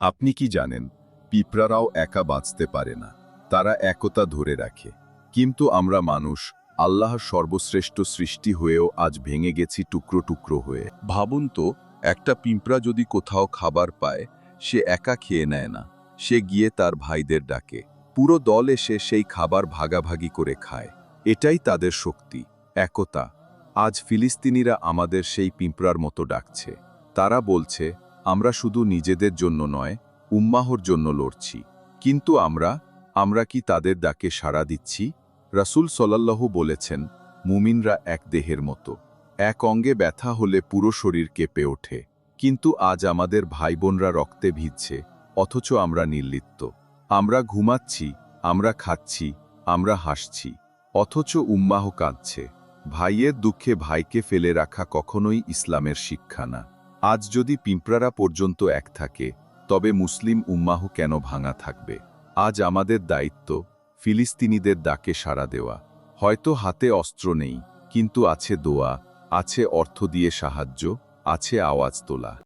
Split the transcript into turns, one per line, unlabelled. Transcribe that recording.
আপনি কি জানেন, পিঁপড়ারাও একা বাঁচতে পারে না, তারা একতা ধরে রাখে। কিন্তু আমরা মানুষ, আল্লাহর সর্বশ্রেষ্ঠ সৃষ্টি হয়েও আজ ভেঙে গেছি টুকরো টুকরো হয়ে। ভাবুন তো, একটা পিঁপড়া যদি কোথাও খাবার পায়, সে একা খেয়ে নেয় না, সে গিয়ে তার ভাইদের ডাকে। পুরো দল এসে সেই খাবার ভাগাভাগি করে খায়। এটাই তাদের শক্তি, একতা। আজ ফিলিস্তিনিরা আমাদের সেই পিঁপড়ার মতো ডাকছে। তারা বলছে, আমরা শুধু নিজেদের জন্য নয়, উম্মাহর জন্য লড়ছি। কিন্তু আমরা কি তাদের ডাকে সাড়া দিচ্ছি? রাসূল সাল্লাল্লাহু বলেছেন, মুমিনরা এক দেহের মতো, এক অঙ্গে ব্যথা হলে পুরো শরীর কেঁপে ওঠে। কিন্তু আজ আমাদের ভাইবোনরা রক্তে ভিজছে, অথচ আমরা নির্লিপ্ত। আমরা ঘুমাচ্ছি, আমরা খাচ্ছি, আমরা হাসছি, অথচ উম্মাহ কাঁদছে। ভাইয়ের দুঃখে ভাইকে ফেলে রাখা কখনোই ইসলামের শিক্ষা না। আজ যদি পিঁপড়ারা পর্যন্ত এক থাকে, তবে মুসলিম উম্মাহ কেন ভাঙা থাকবে? আজ আমাদের দায়িত্ব ফিলিস্তিনিদের ডাকে সাড়া দেওয়া। হয়তো হাতে অস্ত্র নেই, কিন্তু আছে দোয়া, আছে অর্থ দিয়ে সাহায্য, আছে আওয়াজ তোলা।